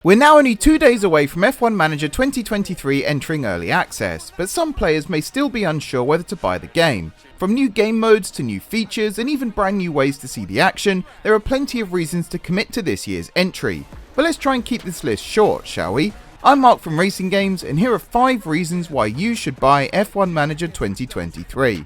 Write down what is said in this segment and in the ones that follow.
We're now only 2 days away from F1 Manager 2023 entering early access, but some players may still be unsure whether to buy the game. From new game modes to new features and even brand new ways to see the action, there are plenty of reasons to commit to this year's entry. But let's try and keep this list short, shall we? I'm Mark from RacingGames, and here are 5 reasons why you should buy F1 Manager 2023.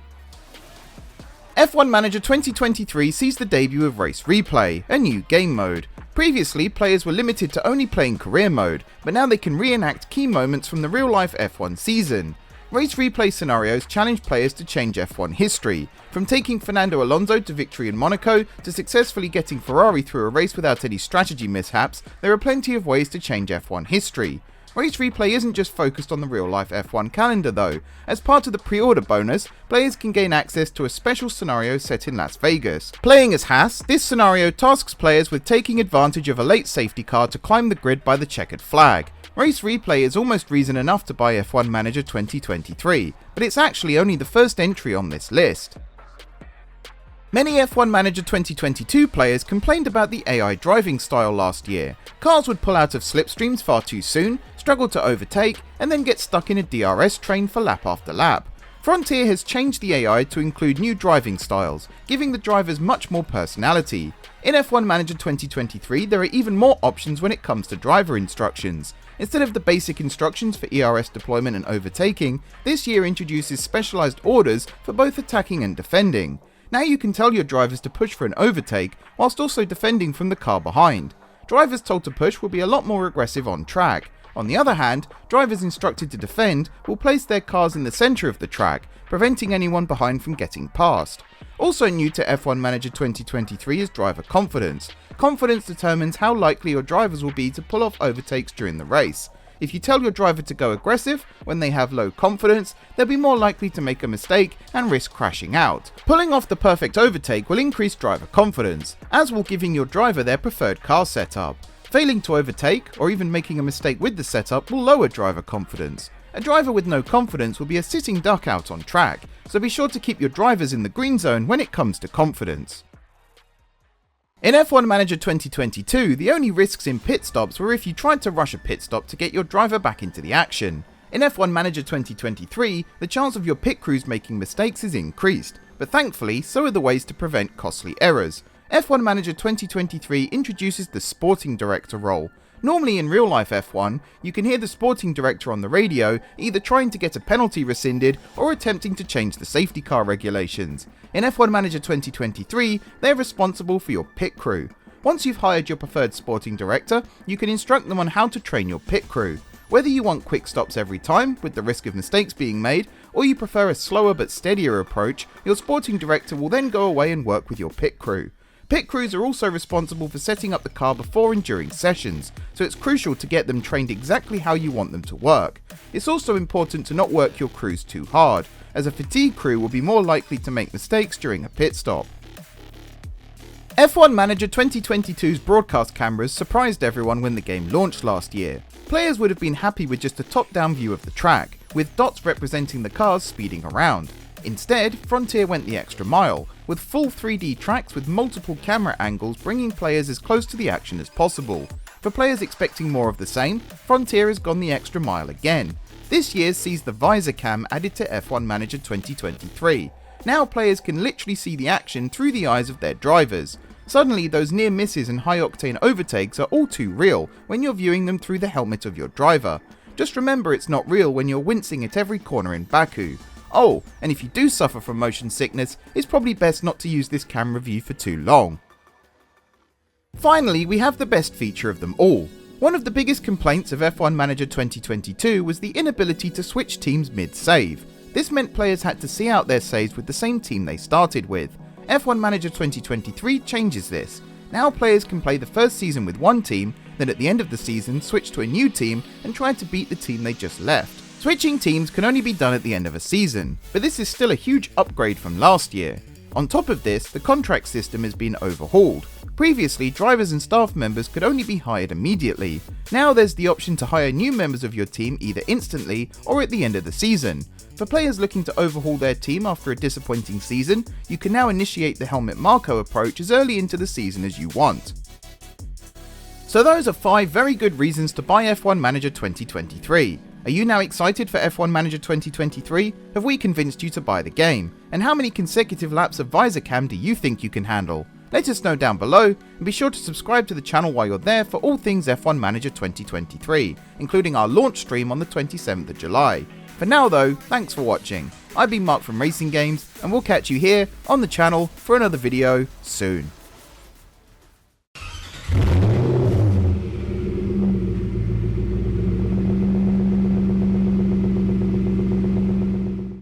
F1 Manager 2023 sees the debut of Race Replay, a new game mode. Previously, players were limited to only playing career mode, but now they can reenact key moments from the real-life F1 season. Race Replay scenarios challenge players to change F1 history, from taking Fernando Alonso to victory in Monaco to successfully getting Ferrari through a race without any strategy mishaps. There are plenty of ways to change F1 history. Race Replay isn't just focused on the real-life F1 calendar though. As part of the pre-order bonus, players can gain access to a special scenario set in Las Vegas. Playing as Haas, this scenario tasks players with taking advantage of a late safety car to climb the grid by the checkered flag. Race Replay is almost reason enough to buy F1 Manager 2023, but it's actually only the first entry on this list. Many F1 Manager 2022 players complained about the AI driving style last year. Cars would pull out of slipstreams far too soon, struggle to overtake, and then get stuck in a DRS train for lap after lap. Frontier has changed the AI to include new driving styles, giving the drivers much more personality. In F1 Manager 2023, there are even more options when it comes to driver instructions. Instead of the basic instructions for ERS deployment and overtaking, this year introduces specialized orders for both attacking and defending. Now you can tell your drivers to push for an overtake, whilst also defending from the car behind. Drivers told to push will be a lot more aggressive on track. On the other hand, drivers instructed to defend will place their cars in the centre of the track, preventing anyone behind from getting past. Also new to F1 Manager 2023 is driver confidence. Confidence determines how likely your drivers will be to pull off overtakes during the race. If you tell your driver to go aggressive when they have low confidence, they'll be more likely to make a mistake and risk crashing out. Pulling off the perfect overtake will increase driver confidence, as will giving your driver their preferred car setup. Failing to overtake, or even making a mistake with the setup, will lower driver confidence. A driver with no confidence will be a sitting duck out on track, so be sure to keep your drivers in the green zone when it comes to confidence. In F1 Manager 2022, the only risks in pit stops were if you tried to rush a pit stop to get your driver back into the action. In F1 Manager 2023, the chance of your pit crews making mistakes is increased, but thankfully, so are the ways to prevent costly errors. F1 Manager 2023 introduces the Sporting Director role. Normally in real-life F1, you can hear the Sporting Director on the radio either trying to get a penalty rescinded or attempting to change the safety car regulations. In F1 Manager 2023, they're responsible for your pit crew. Once you've hired your preferred Sporting Director, you can instruct them on how to train your pit crew. Whether you want quick stops every time, with the risk of mistakes being made, or you prefer a slower but steadier approach, your Sporting Director will then go away and work with your pit crew. Pit crews are also responsible for setting up the car before and during sessions, so it's crucial to get them trained exactly how you want them to work. It's also important to not work your crews too hard, as a fatigue crew will be more likely to make mistakes during a pit stop. F1 Manager 2022's broadcast cameras surprised everyone when the game launched last year. Players would have been happy with just a top-down view of the track, with dots representing the cars speeding around. Instead, Frontier went the extra mile, with full 3D tracks with multiple camera angles bringing players as close to the action as possible. For players expecting more of the same, Frontier has gone the extra mile again. This year sees the visor cam added to F1 Manager 2023. Now players can literally see the action through the eyes of their drivers. Suddenly those near misses and high octane overtakes are all too real when you're viewing them through the helmet of your driver. Just remember it's not real when you're wincing at every corner in Baku. Oh, and if you do suffer from motion sickness, it's probably best not to use this camera view for too long. Finally, we have the best feature of them all. One of the biggest complaints of F1 Manager 2022 was the inability to switch teams mid-save. This meant players had to see out their saves with the same team they started with. F1 Manager 2023 changes this. Now players can play the first season with one team, then at the end of the season switch to a new team and try to beat the team they just left. Switching teams can only be done at the end of a season, but this is still a huge upgrade from last year. On top of this, the contract system has been overhauled. Previously, drivers and staff members could only be hired immediately. Now there's the option to hire new members of your team either instantly or at the end of the season. For players looking to overhaul their team after a disappointing season, you can now initiate the Helmut Marko approach as early into the season as you want. So those are 5 very good reasons to buy F1 Manager 2023. Are you now excited for F1 Manager 2023? Have we convinced you to buy the game? And how many consecutive laps of visor cam do you think you can handle? Let us know down below, and be sure to subscribe to the channel while you're there for all things F1 Manager 2023, including our launch stream on the 27th of July. For now though, thanks for watching. I've been Mark from RacingGames, and we'll catch you here on the channel for another video soon.